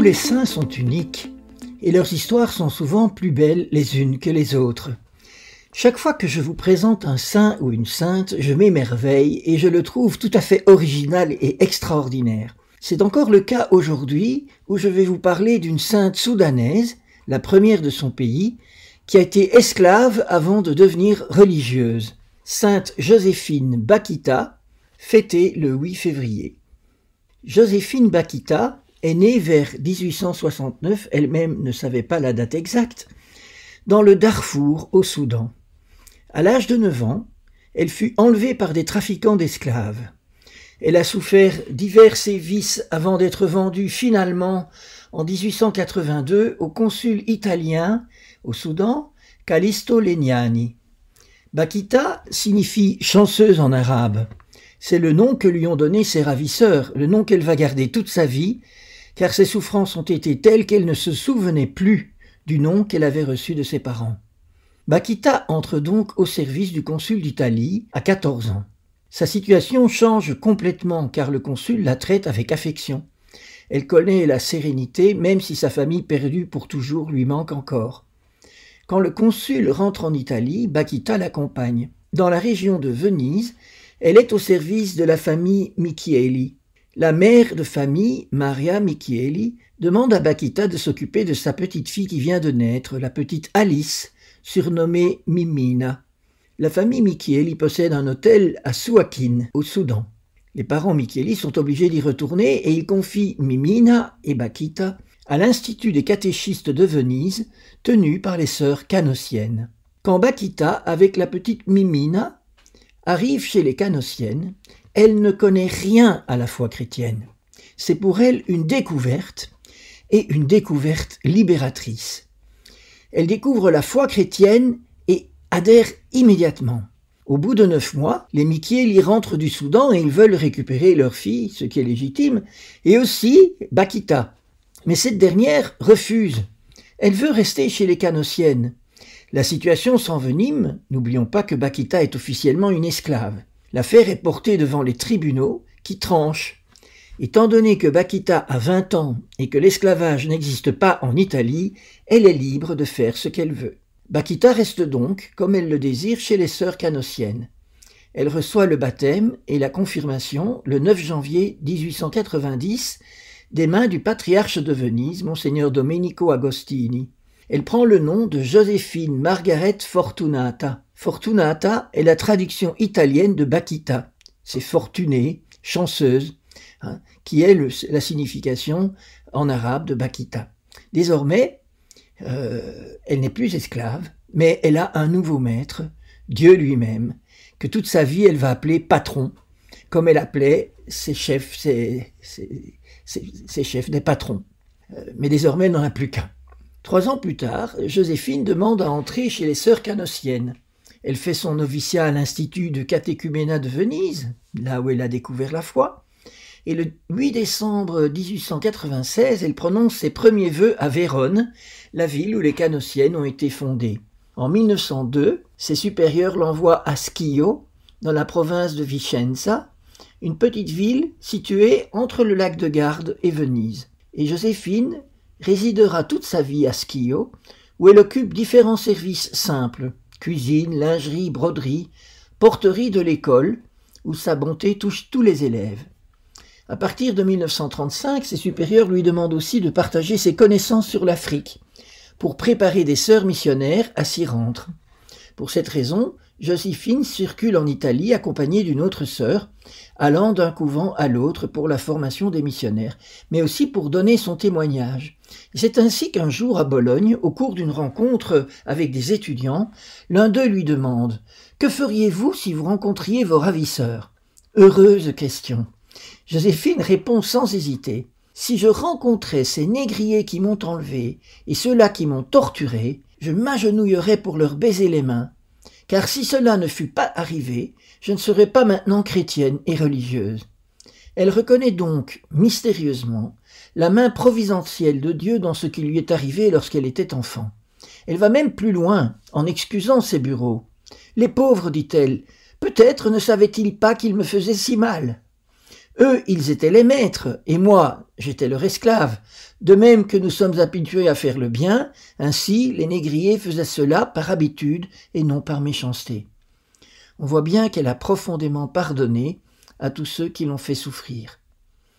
les saints sont uniques, et leurs histoires sont souvent plus belles les unes que les autres. Chaque fois que je vous présente un saint ou une sainte, je m'émerveille et je le trouve tout à fait original et extraordinaire. C'est encore le cas aujourd'hui où je vais vous parler d'une sainte soudanaise, la première de son pays, qui a été esclave avant de devenir religieuse. Sainte Joséphine Bakita, fêtée le 8 février. Joséphine Bakita est née vers 1869, elle-même ne savait pas la date exacte, dans le Darfour, au Soudan. À l'âge de 9 ans, elle fut enlevée par des trafiquants d'esclaves. Elle a souffert divers sévices avant d'être vendue finalement en 1882 au consul italien au Soudan, Callisto Legnani. Bakita signifie chanceuse en arabe. C'est le nom que lui ont donné ses ravisseurs, le nom qu'elle va garder toute sa vie, car ses souffrances ont été telles qu'elle ne se souvenait plus du nom qu'elle avait reçu de ses parents. Bakita entre donc au service du consul d'Italie à 14 ans. Sa situation change complètement car le consul la traite avec affection. Elle connaît la sérénité même si sa famille perdue pour toujours lui manque encore. Quand le consul rentre en Italie, Bakita l'accompagne. Dans la région de Venise, elle est au service de la famille Michieli. La mère de famille, Maria Michieli, demande à Bakita de s'occuper de sa petite fille qui vient de naître, la petite Alice, surnommée Mimina. La famille Michieli possède un hôtel à Souakin, au Soudan. Les parents Michieli sont obligés d'y retourner et ils confient Mimina et Bakita à l'Institut des catéchistes de Venise, tenu par les sœurs canossiennes. Quand Bakita, avec la petite Mimina, arrive chez les canossiennes, elle ne connaît rien à la foi chrétienne. C'est pour elle une découverte, et une découverte libératrice. Elle découvre la foi chrétienne et adhère immédiatement. Au bout de 9 mois, les Michieli rentrent du Soudan et ils veulent récupérer leur fille, ce qui est légitime, et aussi Bakita. Mais cette dernière refuse. Elle veut rester chez les canossiennes. La situation s'envenime, n'oublions pas que Bakita est officiellement une esclave. L'affaire est portée devant les tribunaux qui tranchent. Étant donné que Bakita a 20 ans et que l'esclavage n'existe pas en Italie, elle est libre de faire ce qu'elle veut. Bakita reste donc, comme elle le désire, chez les sœurs canossiennes. Elle reçoit le baptême et la confirmation le 9 janvier 1890 des mains du patriarche de Venise, Monseigneur Domenico Agostini. Elle prend le nom de Joséphine Margaret Fortunata. Fortunata est la traduction italienne de Bakita. C'est fortunée, chanceuse, qui est la signification en arabe de Bakita. Désormais, elle n'est plus esclave, mais elle a un nouveau maître, Dieu lui-même, que toute sa vie elle va appeler patron, comme elle appelait ses chefs, ses chefs des patrons. Mais désormais, elle n'en a plus qu'un. 3 ans plus tard, Joséphine demande à entrer chez les sœurs canossiennes. Elle fait son noviciat à l'Institut de catéchuménat de Venise, là où elle a découvert la foi, et le 8 décembre 1896, elle prononce ses premiers vœux à Vérone, la ville où les canossiennes ont été fondées. En 1902, ses supérieurs l'envoient à Schio, dans la province de Vicenza, une petite ville située entre le lac de Garde et Venise. Et Joséphine résidera toute sa vie à Schio, où elle occupe différents services simples, cuisine, lingerie, broderie, porterie de l'école, où sa bonté touche tous les élèves. À partir de 1935, ses supérieurs lui demandent aussi de partager ses connaissances sur l'Afrique, pour préparer des sœurs missionnaires à s'y rendre. Pour cette raison, Joséphine circule en Italie accompagnée d'une autre sœur, allant d'un couvent à l'autre pour la formation des missionnaires, mais aussi pour donner son témoignage. C'est ainsi qu'un jour à Bologne, au cours d'une rencontre avec des étudiants, l'un d'eux lui demande « Que feriez-vous si vous rencontriez vos ravisseurs ?» Heureuse question. Joséphine répond sans hésiter « Si je rencontrais ces négriers qui m'ont enlevé et ceux-là qui m'ont torturé, je m'agenouillerais pour leur baiser les mains. Car si cela ne fût pas arrivé, je ne serais pas maintenant chrétienne et religieuse. » Elle reconnaît donc, mystérieusement, la main providentielle de Dieu dans ce qui lui est arrivé lorsqu'elle était enfant. Elle va même plus loin, en excusant ses bourreaux. « Les pauvres, dit-elle, peut-être ne savaient-ils pas qu'ils me faisaient si mal. Eux, ils étaient les maîtres, et moi, j'étais leur esclave. De même que nous sommes habitués à faire le bien, ainsi les négriers faisaient cela par habitude et non par méchanceté. On voit bien qu'elle a profondément pardonné à tous ceux qui l'ont fait souffrir.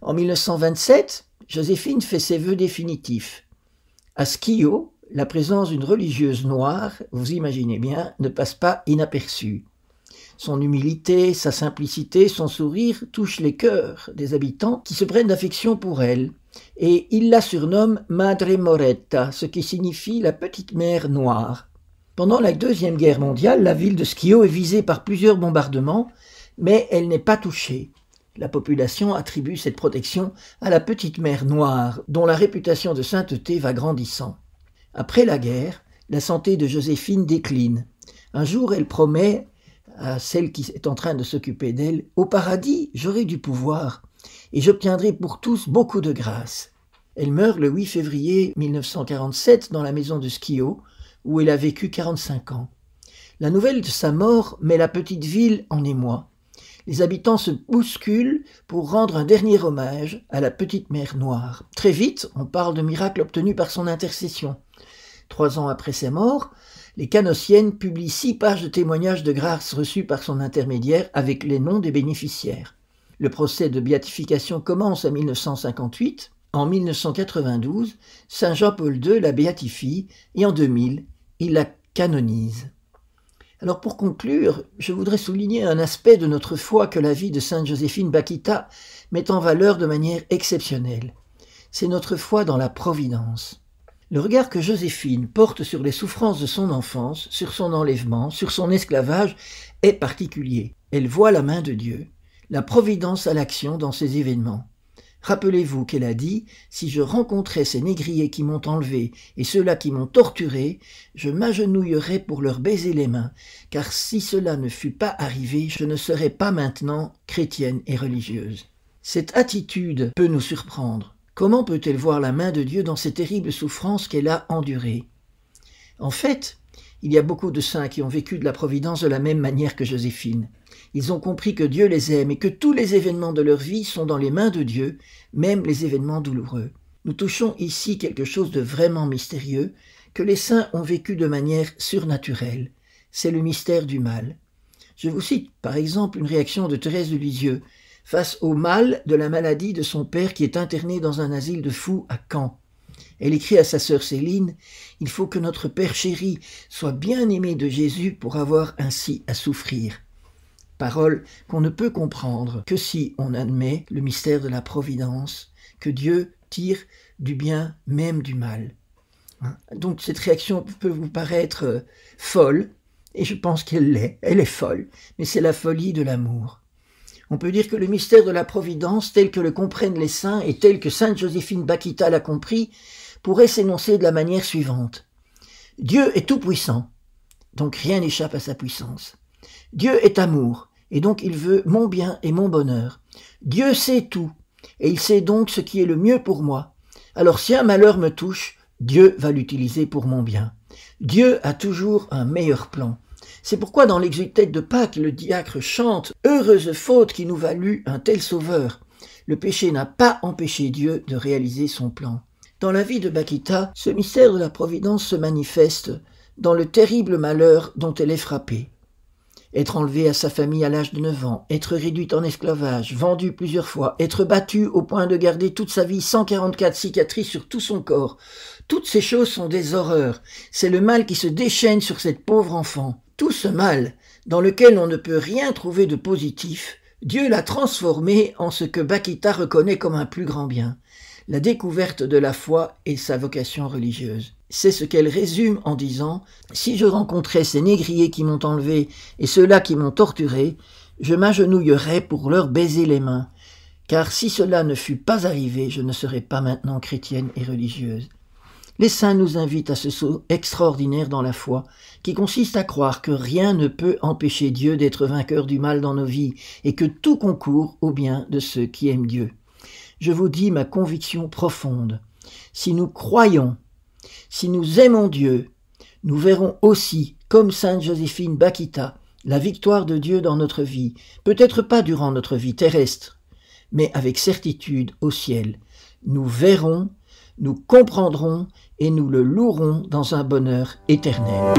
En 1927, Joséphine fait ses vœux définitifs. À Schio, la présence d'une religieuse noire, vous imaginez bien, ne passe pas inaperçue. Son humilité, sa simplicité, son sourire touchent les cœurs des habitants qui se prennent d'affection pour elle, et ils la surnomment Madre Moretta, ce qui signifie la petite mère noire. Pendant la Deuxième Guerre mondiale, la ville de Schio est visée par plusieurs bombardements, mais elle n'est pas touchée. La population attribue cette protection à la petite mère noire, dont la réputation de sainteté va grandissant. Après la guerre, la santé de Joséphine décline. Un jour, elle promet à celle qui est en train de s'occuper d'elle, « Au paradis, j'aurai du pouvoir, et j'obtiendrai pour tous beaucoup de grâce. » Elle meurt le 8 février 1947 dans la maison de Schio, où elle a vécu 45 ans. La nouvelle de sa mort met la petite ville en émoi. Les habitants se bousculent pour rendre un dernier hommage à la petite mère noire. Très vite, on parle de miracles obtenus par son intercession. 3 ans après sa mort, les Canossiennes publient 6 pages de témoignages de grâce reçus par son intermédiaire avec les noms des bénéficiaires. Le procès de béatification commence en 1958. En 1992, Saint Jean-Paul II la béatifie et en 2000, il la canonise. Alors pour conclure, je voudrais souligner un aspect de notre foi que la vie de Sainte Joséphine Bakhita met en valeur de manière exceptionnelle. C'est notre foi dans la providence. Le regard que Joséphine porte sur les souffrances de son enfance, sur son enlèvement, sur son esclavage, est particulier. Elle voit la main de Dieu, la providence à l'action dans ces événements. Rappelez-vous qu'elle a dit « Si je rencontrais ces négriers qui m'ont enlevé et ceux-là qui m'ont torturé, je m'agenouillerais pour leur baiser les mains, car si cela ne fût pas arrivé, je ne serais pas maintenant chrétienne et religieuse. » Cette attitude peut nous surprendre. Comment peut-elle voir la main de Dieu dans ces terribles souffrances qu'elle a endurées? En fait, il y a beaucoup de saints qui ont vécu de la providence de la même manière que Joséphine. Ils ont compris que Dieu les aime et que tous les événements de leur vie sont dans les mains de Dieu, même les événements douloureux. Nous touchons ici quelque chose de vraiment mystérieux que les saints ont vécu de manière surnaturelle. C'est le mystère du mal. Je vous cite par exemple une réaction de Thérèse de Lisieux face au mal de la maladie de son père qui est interné dans un asile de fous à Caen. Elle écrit à sa sœur Céline « Il faut que notre Père chéri soit bien aimé de Jésus pour avoir ainsi à souffrir. » Parole qu'on ne peut comprendre que si on admet le mystère de la providence, que Dieu tire du bien même du mal. Donc cette réaction peut vous paraître folle, et je pense qu'elle l'est, elle est folle, mais c'est la folie de l'amour. On peut dire que le mystère de la providence, tel que le comprennent les saints et tel que sainte Joséphine Bakhita l'a compris, pourrait s'énoncer de la manière suivante. Dieu est tout-puissant, donc rien n'échappe à sa puissance. Dieu est amour, et donc il veut mon bien et mon bonheur. Dieu sait tout, et il sait donc ce qui est le mieux pour moi. Alors si un malheur me touche, Dieu va l'utiliser pour mon bien. Dieu a toujours un meilleur plan. C'est pourquoi dans l'exultète de Pâques, le diacre chante « Heureuse faute qui nous valut un tel sauveur ». Le péché n'a pas empêché Dieu de réaliser son plan. Dans la vie de Bakhita, ce mystère de la providence se manifeste dans le terrible malheur dont elle est frappée. Être enlevée à sa famille à l'âge de 9 ans, être réduite en esclavage, vendue plusieurs fois, être battue au point de garder toute sa vie 144 cicatrices sur tout son corps. Toutes ces choses sont des horreurs. C'est le mal qui se déchaîne sur cette pauvre enfant. Tout ce mal, dans lequel on ne peut rien trouver de positif, Dieu l'a transformé en ce que Bakhita reconnaît comme un plus grand bien, la découverte de la foi et sa vocation religieuse. C'est ce qu'elle résume en disant « Si je rencontrais ces négriers qui m'ont enlevé et ceux-là qui m'ont torturé, je m'agenouillerais pour leur baiser les mains, car si cela ne fût pas arrivé, je ne serais pas maintenant chrétienne et religieuse. » Les saints nous invitent à ce saut extraordinaire dans la foi, qui consiste à croire que rien ne peut empêcher Dieu d'être vainqueur du mal dans nos vies et que tout concourt au bien de ceux qui aiment Dieu. Je vous dis ma conviction profonde. Si nous croyons, si nous aimons Dieu, nous verrons aussi, comme sainte Joséphine Bakhita, la victoire de Dieu dans notre vie, peut-être pas durant notre vie terrestre, mais avec certitude au ciel. Nous verrons, nous comprendrons et nous le louerons dans un bonheur éternel.